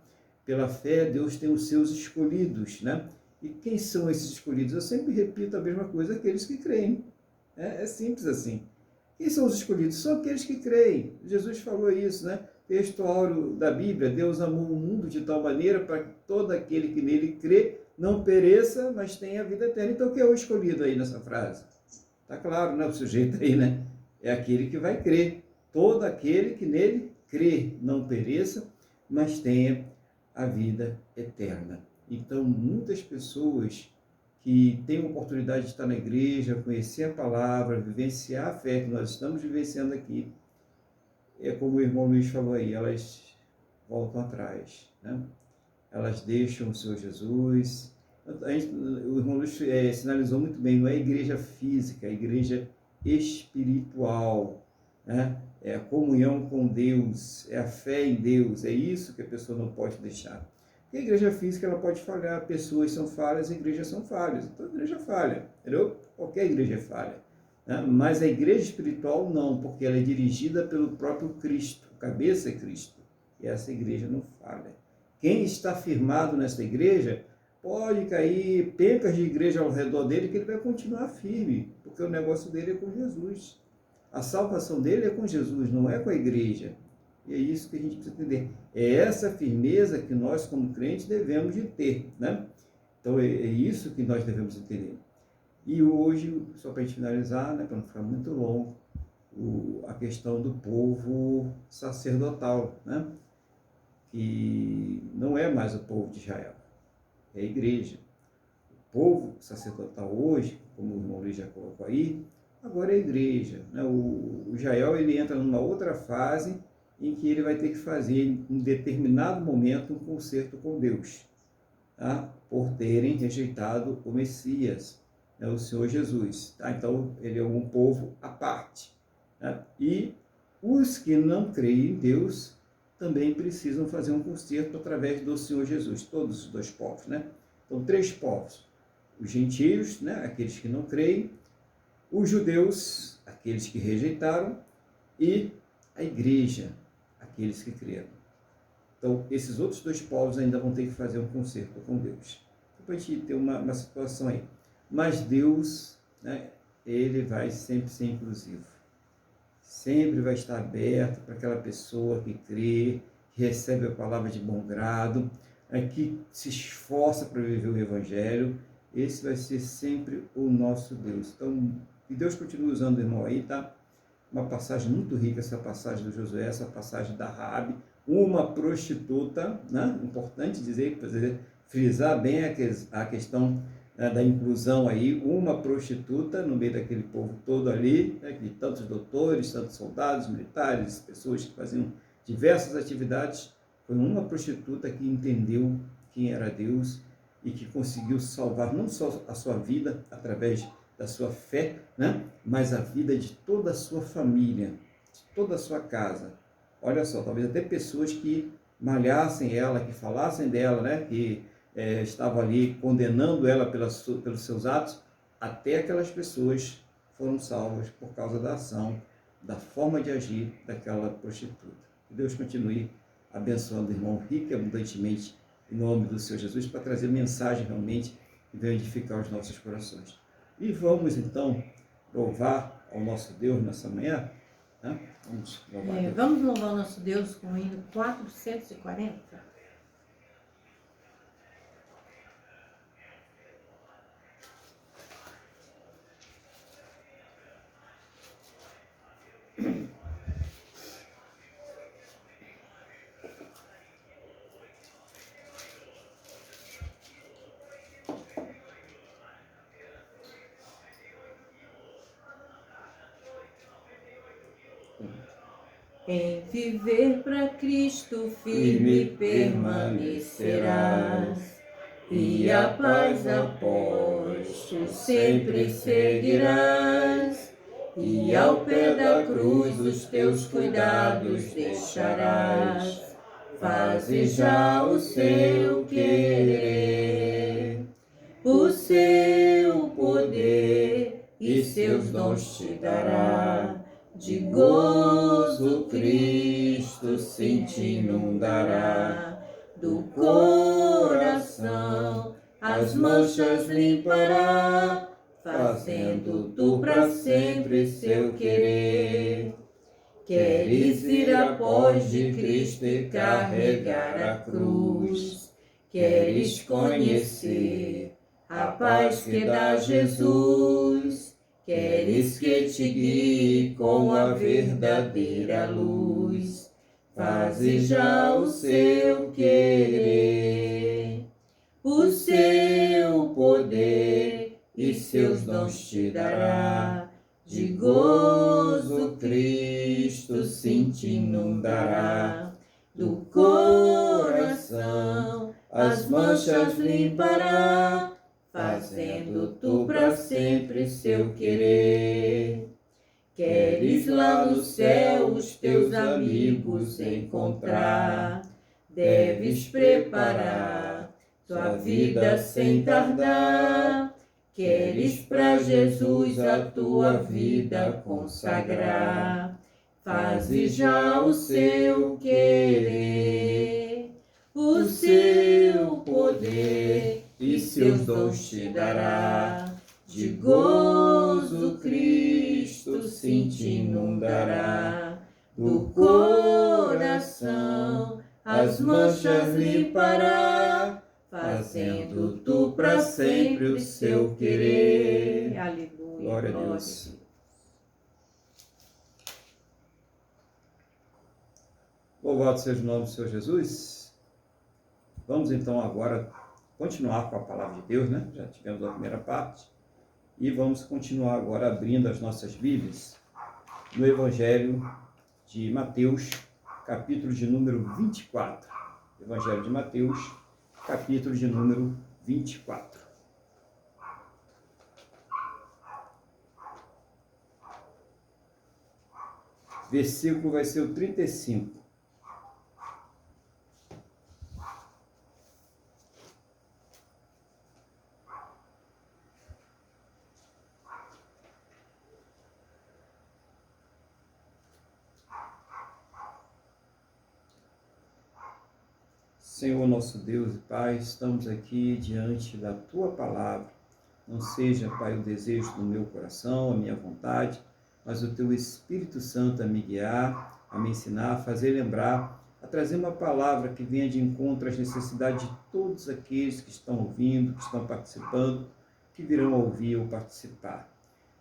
Pela fé, Deus tem os seus escolhidos, né? E quem são esses escolhidos? Eu sempre repito a mesma coisa, aqueles que creem. É simples assim. Quem são os escolhidos? São aqueles que creem. Jesus falou isso, né? Texto áureo da Bíblia: Deus amou o mundo de tal maneira para que todo aquele que nele crê não pereça, mas tenha a vida eterna. Então, o que é o escolhido aí nessa frase? Está claro, né? O sujeito aí, né? É aquele que vai crer. Todo aquele que nele crê não pereça, mas tenha a vida eterna. Então, muitas pessoas que têm a oportunidade de estar na igreja, conhecer a palavra, vivenciar a fé que nós estamos vivenciando aqui, é como o irmão Luiz falou aí, elas voltam atrás, né? Elas deixam o Senhor Jesus. O irmão Luiz sinalizou muito bem, não é a igreja física, é a igreja espiritual, né? É a comunhão com Deus, é a fé em Deus, é isso que a pessoa não pode deixar. Porque a igreja física ela pode falhar, pessoas são falhas, igrejas são falhas, então a igreja falha, entendeu? Qualquer igreja falha, né? Mas a igreja espiritual não, porque ela é dirigida pelo próprio Cristo, o cabeça é Cristo, e essa igreja não falha. Quem está firmado nessa igreja, pode cair pencas de igreja ao redor dele, que ele vai continuar firme, porque o negócio dele é com Jesus. A salvação dele é com Jesus, não é com a igreja. E é isso que a gente precisa entender. É essa firmeza que nós, como crentes, devemos de ter, né? Então, é isso que nós devemos entender. E hoje, só para a gente finalizar, né, para não ficar muito longo, a questão do povo sacerdotal, né? Que não é mais o povo de Israel, é a igreja. O povo sacerdotal hoje, como o irmão Luiz já colocou aí, agora é a igreja, né? O Israel ele entra numa outra fase em que ele vai ter que fazer, em determinado momento, um concerto com Deus, tá? Por terem rejeitado o Messias, né? O Senhor Jesus. Tá? Então, ele é um povo à parte. Tá? E os que não creem em Deus também precisam fazer um concerto através do Senhor Jesus, todos os dois povos, né? Então, 3 povos: os gentios, né? Aqueles que não creem, os judeus, aqueles que rejeitaram, e a igreja, aqueles que creram. Então, esses outros 2 povos ainda vão ter que fazer um concerto com Deus. Então, para a gente ter uma situação aí. Mas Deus, né, ele vai sempre ser inclusivo. Sempre vai estar aberto para aquela pessoa que crê, que recebe a palavra de bom grado, que se esforça para viver o Evangelho. Esse vai ser sempre o nosso Deus. Então, que Deus continue usando o irmão aí, tá? Uma passagem muito rica, essa passagem do Josué, essa passagem da Raabe, uma prostituta, né? Importante dizer, frisar bem a questão, né, da inclusão aí, uma prostituta no meio daquele povo todo ali, né, de tantos doutores, tantos soldados, militares, pessoas que faziam diversas atividades. Foi uma prostituta que entendeu quem era Deus e que conseguiu salvar não só a sua vida através da sua fé, né, mas a vida de toda a sua família, de toda a sua casa. Olha só, talvez até pessoas que malhassem ela, que falassem dela, né, que estavam ali condenando ela pelos seus atos, até aquelas pessoas foram salvas por causa da ação, da forma de agir daquela prostituta. Que Deus continue abençoando o irmão rico e abundantemente em nome do Senhor Jesus, para trazer mensagem realmente que venha edificar os nossos corações. E vamos então louvar ao nosso Deus nessa manhã. Né? Vamos louvar o nosso Deus com o hino 440. Em viver para Cristo firme permanecerás, e a paz após tu sempre seguirás, e ao pé da cruz os teus cuidados deixarás. Faze já o seu querer, o seu poder e seus dons te dará. De gozo Cristo sim te inundará, do coração as manchas limpará, fazendo tu para sempre seu querer. Queres ir após de Cristo e carregar a cruz, queres conhecer a paz que dá Jesus, queres que te guie com a verdadeira luz. Faze já o seu querer, o seu poder e seus dons te dará. De gozo Cristo sim te inundará, do coração as manchas limpará, fazendo tu para sempre seu querer. Queres lá no céu os teus amigos encontrar, deves preparar tua vida sem tardar. Queres para Jesus a tua vida consagrar, faze já o seu querer, o seu poder e seus dons te dará. De gozo Cristo sim te inundará, do coração as manchas limpará, fazendo tu para sempre o seu querer. Aleluia. Glória a Deus. Louvado seja o nome do Senhor Jesus. Vamos então agora continuar com a palavra de Deus, né? Já tivemos a primeira parte. E vamos continuar agora abrindo as nossas Bíblias no Evangelho de Mateus, capítulo de número 24. Evangelho de Mateus, capítulo de número 24. Versículo vai ser o 35. Senhor nosso Deus e Pai, estamos aqui diante da Tua Palavra. Não seja, Pai, o desejo do meu coração, a minha vontade, mas o Teu Espírito Santo a me guiar, a me ensinar, a fazer lembrar, a trazer uma palavra que venha de encontro às necessidades de todos aqueles que estão ouvindo, que estão participando, que virão a ouvir ou participar.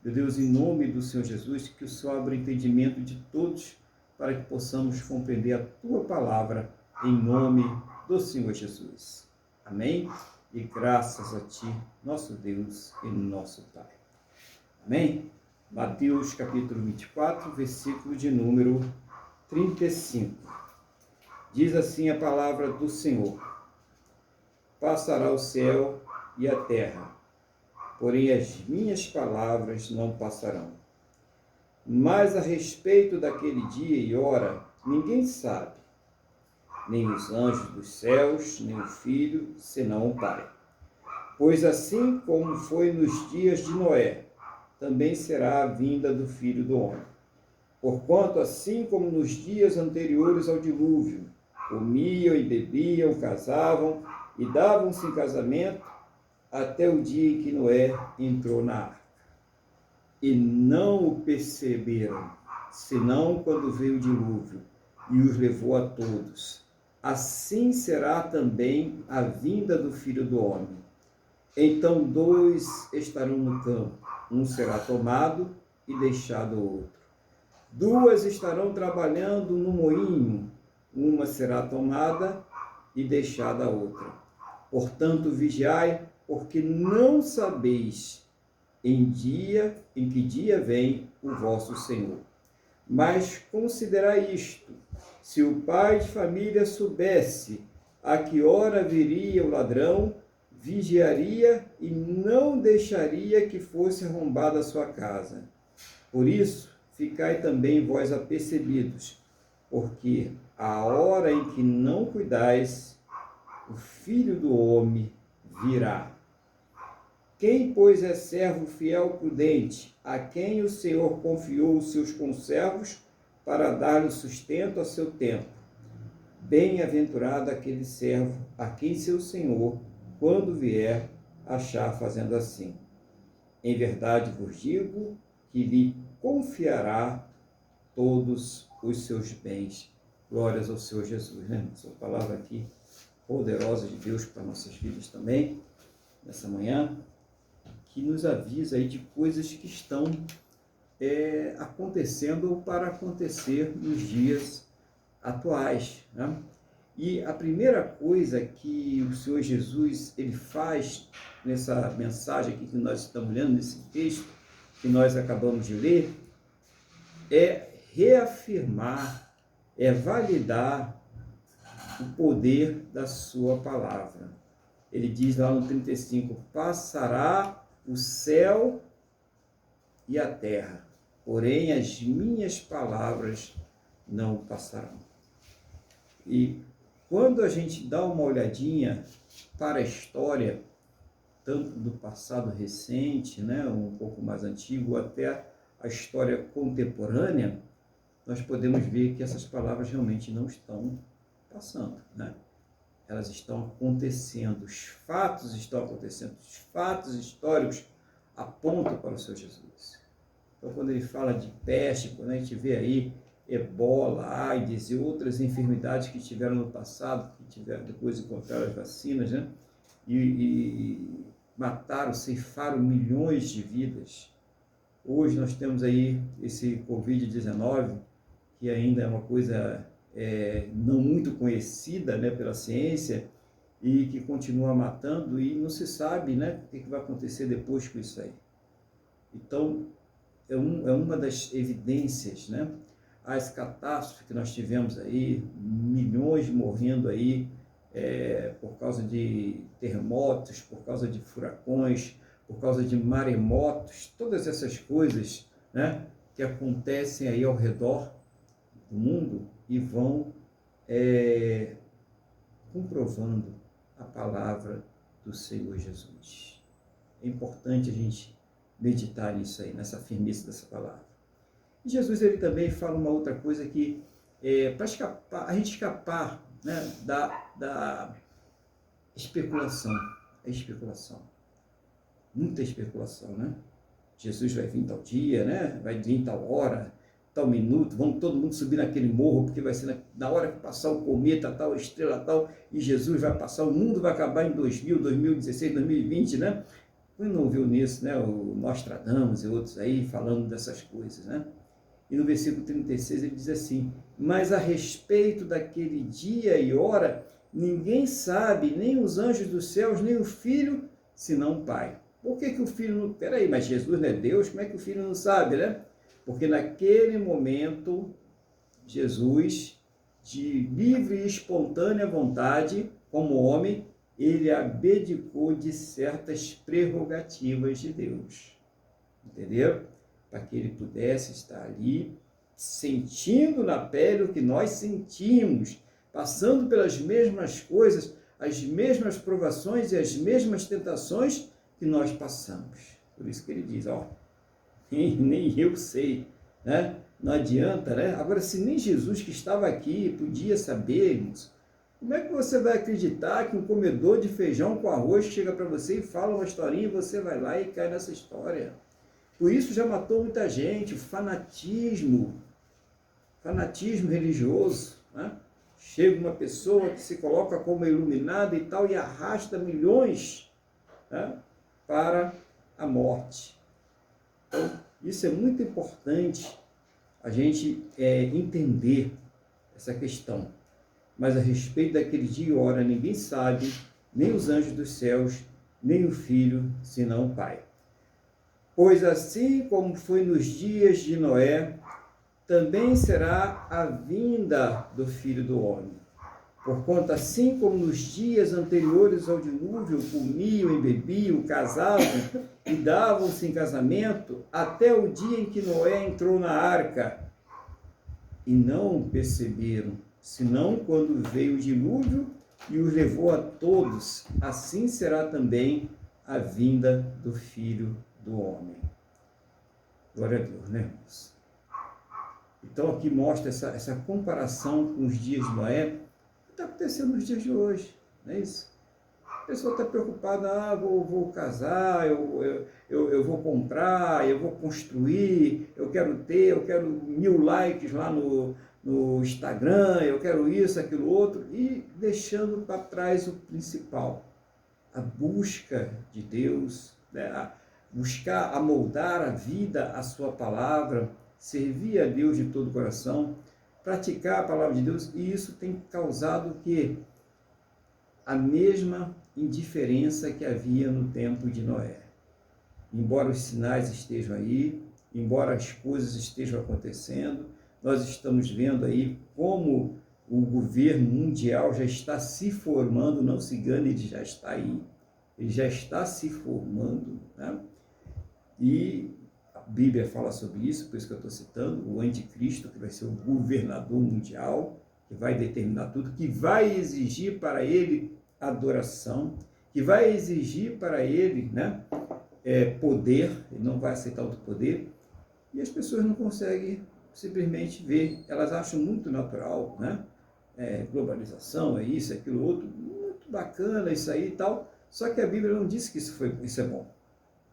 Meu Deus, em nome do Senhor Jesus, que o Senhor abra o entendimento de todos para que possamos compreender a Tua Palavra em nome do Senhor Jesus. Amém? E graças a Ti, nosso Deus e nosso Pai. Amém? Mateus capítulo 24, versículo de número 35. Diz assim a palavra do Senhor: Passará o céu e a terra, porém as minhas palavras não passarão. Mas a respeito daquele dia e hora, ninguém sabe, nem os anjos dos céus, nem o Filho, senão o Pai. Pois assim como foi nos dias de Noé, também será a vinda do Filho do Homem. Porquanto, assim como nos dias anteriores ao dilúvio, comiam e bebiam, casavam e davam-se em casamento, até o dia em que Noé entrou na arca. E não o perceberam, senão quando veio o dilúvio e os levou a todos. Assim será também a vinda do Filho do Homem. Então 2 estarão no campo, um será tomado e deixado o outro. 2 estarão trabalhando no moinho, uma será tomada e deixada a outra. Portanto, vigiai, porque não sabeis em que dia vem o vosso Senhor. Mas considerai isto: se o pai de família soubesse a que hora viria o ladrão, vigiaria e não deixaria que fosse arrombada a sua casa. Por isso, ficai também vós apercebidos, porque a hora em que não cuidais, o Filho do Homem virá. Quem, pois, é servo fiel prudente, a quem o Senhor confiou os seus conservos para dar-lhe sustento a seu tempo? Bem-aventurado aquele servo a quem seu Senhor, quando vier, achar fazendo assim. Em verdade vos digo que lhe confiará todos os seus bens. Glórias ao Senhor Jesus, né? Essa palavra aqui poderosa de Deus para nossas vidas também, nessa manhã, que nos avisa aí de coisas que estão acontecendo ou para acontecer nos dias atuais, né? E a primeira coisa que o Senhor Jesus ele faz nessa mensagem aqui que nós estamos lendo, nesse texto que nós acabamos de ler, é reafirmar, é validar o poder da sua palavra. Ele diz lá no 35, passará o céu e a terra, porém as minhas palavras não passarão. E quando a gente dá uma olhadinha para a história, tanto do passado recente, né, um pouco mais antigo, até a história contemporânea, nós podemos ver que essas palavras realmente não estão passando, né? Elas estão acontecendo, os fatos estão acontecendo, os fatos históricos apontam para o Senhor Jesus. Então, quando ele fala de peste, quando a gente vê aí ebola, AIDS e outras enfermidades que tiveram no passado, que tiveram, depois encontraram as vacinas, né? E mataram, ceifaram milhões de vidas. Hoje nós temos aí esse Covid-19, que ainda é uma coisa não muito conhecida, né, pela ciência, e que continua matando, e não se sabe, né, o que vai acontecer depois com isso aí. Então, é uma das evidências, né? As catástrofes que nós tivemos aí, milhões morrendo aí, por causa de terremotos, por causa de furacões, por causa de maremotos, todas essas coisas, né, que acontecem aí ao redor do mundo e vão comprovando a palavra do Senhor Jesus. É importante a gente meditar nisso aí, nessa firmeza dessa palavra. E Jesus ele também fala uma outra coisa que para a gente escapar, né, da especulação, muita especulação, né? Jesus vai vir tal dia, né? Vai vir tal hora, tal minuto, vamos todo mundo subir naquele morro, porque vai ser na hora que passar o cometa tal, a estrela tal, e Jesus vai passar, o mundo vai acabar em 2000, 2016, 2020, né? Quem não ouviu nisso, né? O Nostradamus e outros aí falando dessas coisas, né? E no versículo 36 ele diz assim, mas a respeito daquele dia e hora, ninguém sabe, nem os anjos dos céus, nem o Filho, senão o Pai. Por que o Filho não... Peraí, mas Jesus não é Deus? Como é que o Filho não sabe, né? Porque naquele momento, Jesus, de livre e espontânea vontade, como homem, ele abdicou de certas prerrogativas de Deus. Entenderam? Para que ele pudesse estar ali, sentindo na pele o que nós sentimos, passando pelas mesmas coisas, as mesmas provações e as mesmas tentações que nós passamos. Por isso que ele diz, ó, nem eu sei, né? Não adianta, né? Agora, se nem Jesus que estava aqui podia sabermos, como é que você vai acreditar que um comedor de feijão com arroz chega para você e fala uma historinha e você vai lá e cai nessa história? Por isso já matou muita gente, fanatismo religioso, né? Chega uma pessoa que se coloca como iluminada e tal e arrasta milhões, né, para a morte. Então, isso é muito importante a gente entender essa questão. Mas a respeito daquele dia e hora, ninguém sabe, nem os anjos dos céus, nem o Filho, senão o Pai. Pois assim como foi nos dias de Noé, também será a vinda do Filho do Homem. Porquanto, assim como nos dias anteriores ao dilúvio, comiam e bebiam, casavam e davam-se em casamento, até o dia em que Noé entrou na arca, e não perceberam, senão quando veio o dilúvio e os levou a todos, assim será também a vinda do Filho do Homem. Glória a Deus, né, irmãos? Então aqui mostra essa comparação com os dias de Noé, o que está acontecendo nos dias de hoje, não é isso? A pessoa está preocupada, vou casar, eu vou comprar, eu vou construir, eu quero 1000 likes lá no Instagram, eu quero isso, aquilo, outro, e deixando para trás o principal, a busca de Deus, né? Buscar amoldar a vida à sua palavra, servir a Deus de todo o coração, praticar a palavra de Deus, e isso tem causado que a mesma indiferença que havia no tempo de Noé. Embora os sinais estejam aí, embora as coisas estejam acontecendo, nós estamos vendo aí como o governo mundial já está se formando, não se engane, ele já está aí, ele já está se formando, né? E a Bíblia fala sobre isso, por isso que eu estou citando, o anticristo, que vai ser o governador mundial, que vai determinar tudo, que vai exigir para ele adoração, que vai exigir para ele, né, poder, ele não vai aceitar outro poder, e as pessoas não conseguem simplesmente ver, elas acham muito natural, né? Globalização, é isso, é aquilo outro, muito bacana isso aí e tal, só que a Bíblia não disse que isso é bom.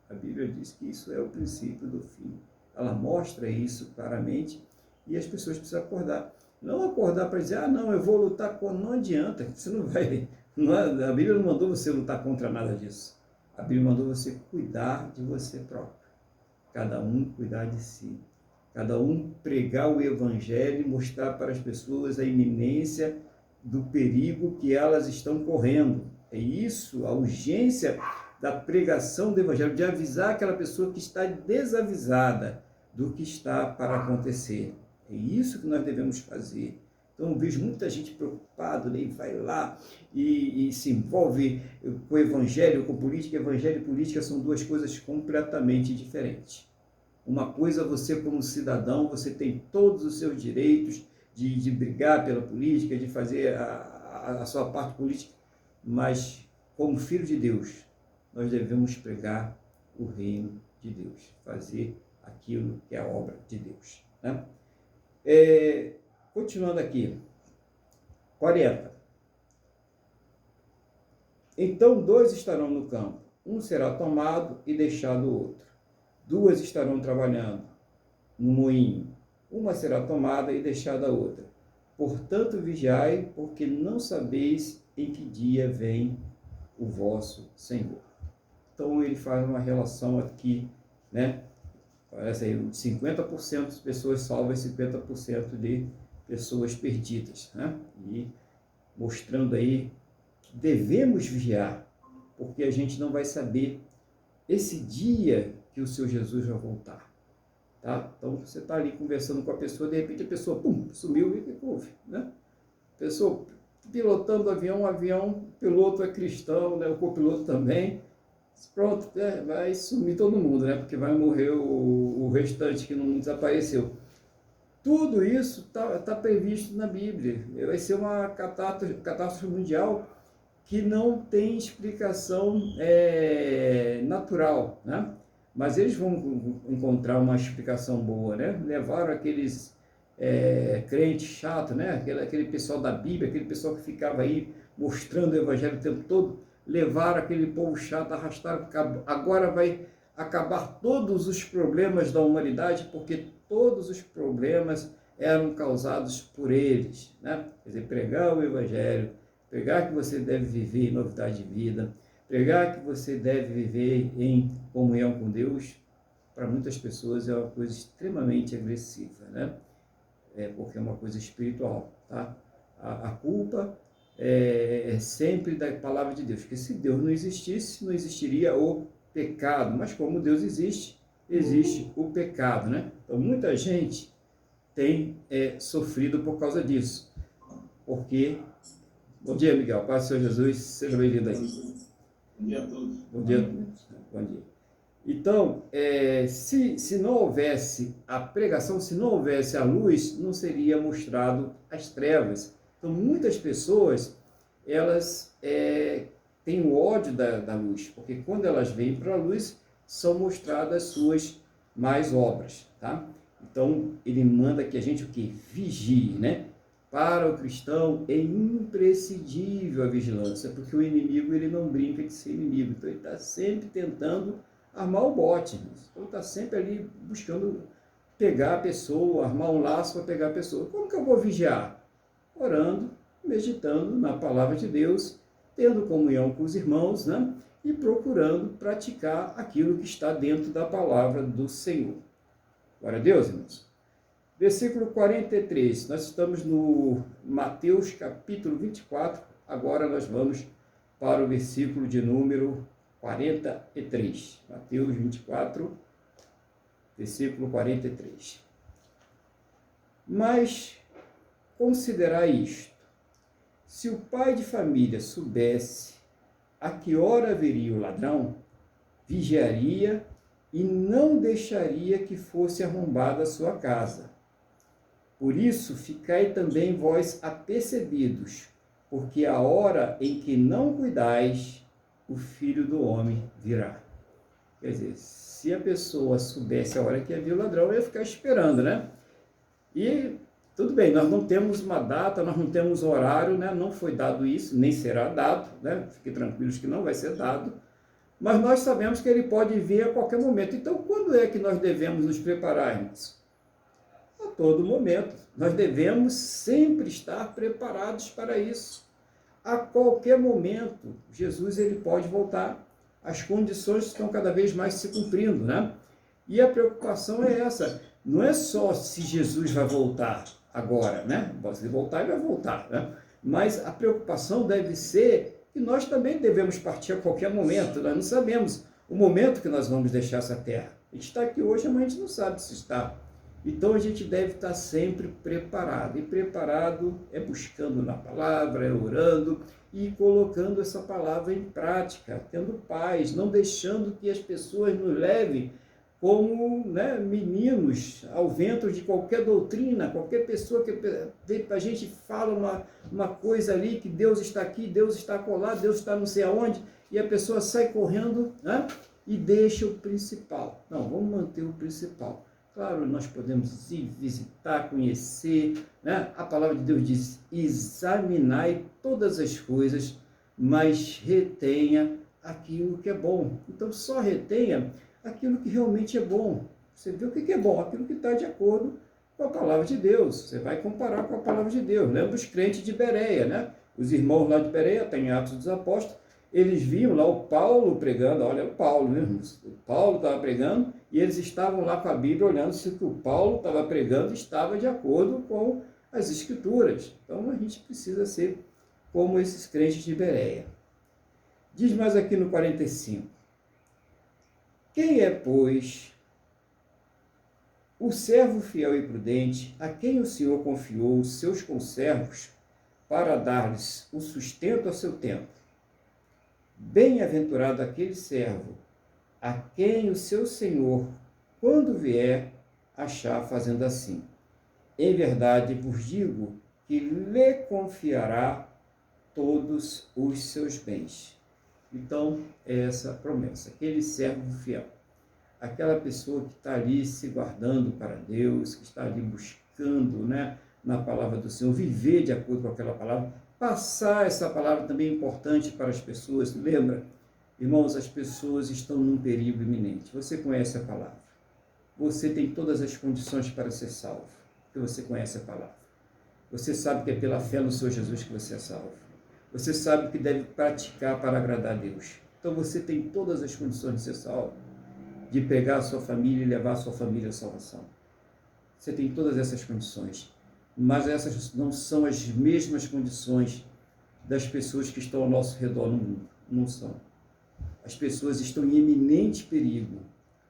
A Bíblia diz que isso é o princípio do fim. Ela mostra isso claramente e as pessoas precisam acordar. Não acordar para dizer, não, eu vou lutar contra. Não adianta, você não vai. A Bíblia não mandou você lutar contra nada disso. A Bíblia mandou você cuidar de você próprio. Cada um cuidar de si. Cada um pregar o Evangelho e mostrar para as pessoas a iminência do perigo que elas estão correndo. É isso, a urgência da pregação do Evangelho, de avisar aquela pessoa que está desavisada do que está para acontecer. É isso que nós devemos fazer. Então, eu vejo muita gente preocupada, né? Vai lá e se envolve com o Evangelho, com política. Evangelho e política são duas coisas completamente diferentes. Uma coisa, você como cidadão, você tem todos os seus direitos de brigar pela política, de fazer a sua parte política, mas como filho de Deus, nós devemos pregar o reino de Deus, fazer aquilo que é a obra de Deus, né? Continuando aqui, 40. Então 2 estarão no campo, um será tomado e deixado o outro. 2 estarão trabalhando no moinho, uma será tomada e deixada a outra. Portanto, vigiai, porque não sabeis em que dia vem o vosso Senhor. Então, ele faz uma relação aqui, né? Parece aí, 50% de pessoas salvas e 50% de pessoas perdidas, né? E mostrando aí que devemos vigiar, porque a gente não vai saber esse dia que o seu Jesus vai voltar, tá? Então, você está ali conversando com a pessoa, de repente a pessoa, sumiu, e o que houve, né? A pessoa pilotando o avião, o piloto é cristão, né? O copiloto também, pronto, vai sumir todo mundo, né? Porque vai morrer o restante que não desapareceu. Tudo isso está previsto na Bíblia. Vai ser uma catástrofe mundial que não tem explicação natural, né? Mas eles vão encontrar uma explicação boa, né? Levaram aqueles crentes chatos, né? Aquele pessoal da Bíblia, aquele pessoal que ficava aí mostrando o evangelho o tempo todo, levaram aquele povo chato, arrastaram, agora vai acabar todos os problemas da humanidade, porque todos os problemas eram causados por eles, né? Quer dizer, pregar o evangelho, pregar que você deve viver em novidade de vida, pregar que você deve viver em comunhão com Deus, para muitas pessoas é uma coisa extremamente agressiva, né? Porque é uma coisa espiritual, tá? A culpa é sempre da palavra de Deus, porque se Deus não existisse, não existiria o pecado, mas como Deus existe, existe o pecado, né? Então, muita gente tem sofrido por causa disso, porque... Bom dia, Miguel, paz do Senhor Jesus, seja bem-vindo aí. Bom dia a todos. Bom dia. Bom dia. Então, se não houvesse a pregação, se não houvesse a luz, não seria mostrado as trevas. Então, muitas pessoas, elas têm o ódio da luz, porque quando elas vêm para a luz, são mostradas suas más obras, tá? Então, ele manda que a gente o quê? Vigie, né? Para o cristão é imprescindível a vigilância, porque o inimigo ele não brinca de ser inimigo, então ele está sempre tentando armar o bote, então está sempre ali buscando pegar a pessoa, armar um laço para pegar a pessoa. Como que eu vou vigiar? Orando, meditando na palavra de Deus, tendo comunhão com os irmãos, né? E procurando praticar aquilo que está dentro da palavra do Senhor. Glória a Deus, irmãos. Versículo 43, nós estamos no Mateus capítulo 24, agora nós vamos para o versículo de número 43. Mateus 24, versículo 43. Mas considerai isto, se o pai de família soubesse a que hora viria o ladrão, vigiaria e não deixaria que fosse arrombada a sua casa. Por isso, ficai também vós apercebidos, porque a hora em que não cuidais, o Filho do Homem virá. Quer dizer, se a pessoa soubesse a hora que ia vir o ladrão, ia ficar esperando, né? E tudo bem, nós não temos uma data, nós não temos horário, né? Não foi dado isso, nem será dado, né? Fiquem tranquilos que não vai ser dado. Mas nós sabemos que ele pode vir a qualquer momento. Então, quando é que nós devemos nos preparar, irmãos? A todo momento. Nós devemos sempre estar preparados para isso. A qualquer momento, Jesus ele pode voltar. As condições estão cada vez mais se cumprindo, né? E a preocupação é essa. Não é só se Jesus vai voltar agora, né? Se ele voltar, ele vai voltar, né? Mas a preocupação deve ser que nós também devemos partir a qualquer momento. Nós não sabemos o momento que nós vamos deixar essa terra. A gente está aqui hoje, mas a gente não sabe se está. Então, a gente deve estar sempre preparado. E preparado é buscando na palavra, é orando e colocando essa palavra em prática, tendo paz, não deixando que as pessoas nos levem como, né, meninos ao vento de qualquer doutrina, qualquer pessoa que a gente fala uma coisa ali, que Deus está aqui, Deus está acolá, Deus está não sei aonde, e a pessoa sai correndo, né, e deixa o principal. Não, vamos manter o principal. Claro, nós podemos ir visitar, conhecer, né? A palavra de Deus diz, examinai todas as coisas, mas retenha aquilo que é bom. Então, só retenha aquilo que realmente é bom. Você vê o que é bom, aquilo que está de acordo com a palavra de Deus. Você vai comparar com a palavra de Deus. Lembra os crentes de Bereia, né? Os irmãos lá de Bereia, tem Atos dos Apóstolos, eles viam lá o Paulo pregando, olha o Paulo, né? O Paulo estava pregando, e eles estavam lá com a Bíblia olhando se o que o Paulo estava pregando estava de acordo com as Escrituras. Então a gente precisa ser como esses crentes de Bereia. Diz mais aqui no 45. Quem é, pois, o servo fiel e prudente, a quem o Senhor confiou os seus conservos para dar-lhes o sustento a seu tempo? Bem-aventurado aquele servo, a quem o seu Senhor, quando vier, achar fazendo assim. Em verdade vos digo que lhe confiará todos os seus bens. Então, é essa a promessa. Aquele servo fiel, aquela pessoa que está ali se guardando para Deus, que está ali buscando, né, na palavra do Senhor, viver de acordo com aquela palavra, passar essa palavra também é importante para as pessoas. Lembra, irmãos, as pessoas estão num perigo iminente. Você conhece a palavra. Você tem todas as condições para ser salvo, porque você conhece a palavra. Você sabe que é pela fé no Senhor Jesus que você é salvo. Você sabe o que deve praticar para agradar a Deus. Então você tem todas as condições de ser salvo, de pegar a sua família e levar a sua família à salvação. Você tem todas essas condições, mas essas não são as mesmas condições das pessoas que estão ao nosso redor no mundo. Não são. As pessoas estão em iminente perigo,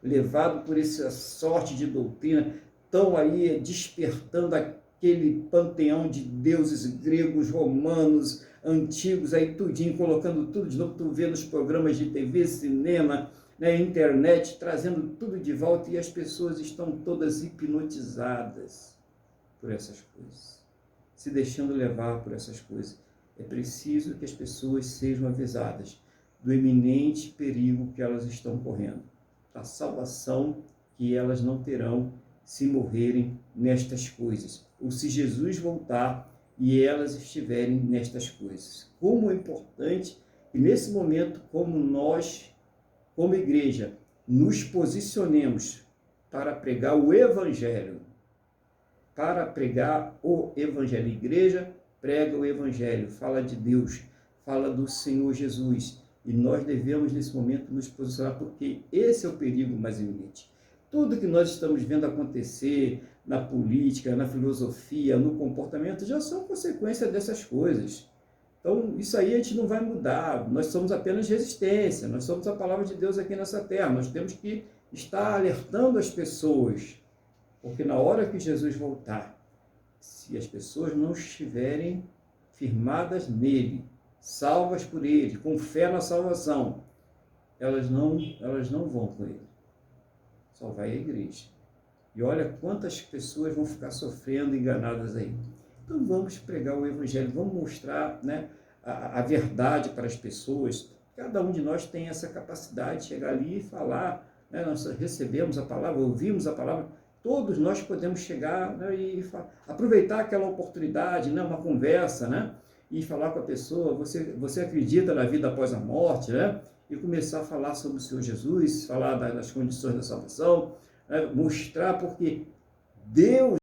levado por essa sorte de doutrina, estão aí despertando aquele panteão de deuses gregos, romanos, antigos, aí tudinho, colocando tudo de novo, tu vê nos programas de TV, cinema, né, internet, trazendo tudo de volta, e as pessoas estão todas hipnotizadas por essas coisas, se deixando levar por essas coisas. É preciso que as pessoas sejam avisadas do iminente perigo que elas estão correndo, a salvação que elas não terão se morrerem nestas coisas, ou se Jesus voltar e elas estiverem nestas coisas. Como é importante que nesse momento, como nós, como igreja, nos posicionemos para pregar o Evangelho. Para pregar o Evangelho. A igreja prega o Evangelho, fala de Deus, fala do Senhor Jesus. E nós devemos, nesse momento, nos posicionar, porque esse é o perigo mais iminente. Tudo que nós estamos vendo acontecer na política, na filosofia, no comportamento, já são consequência dessas coisas. Então, isso aí a gente não vai mudar. Nós somos apenas resistência, nós somos a palavra de Deus aqui nessa terra. Nós temos que estar alertando as pessoas, porque na hora que Jesus voltar, se as pessoas não estiverem firmadas nele, salvas por ele, com fé na salvação, elas não vão com ele. Só vai a igreja. E olha quantas pessoas vão ficar sofrendo, enganadas aí. Então vamos pregar o Evangelho, vamos mostrar, né, a verdade para as pessoas. Cada um de nós tem essa capacidade de chegar ali e falar, né, nós recebemos a palavra, ouvimos a palavra, todos nós podemos chegar, né, e aproveitar aquela oportunidade, né, uma conversa, né, e falar com a pessoa, você acredita na vida após a morte, né? E começar a falar sobre o Senhor Jesus, falar das condições da salvação, né? Mostrar porque Deus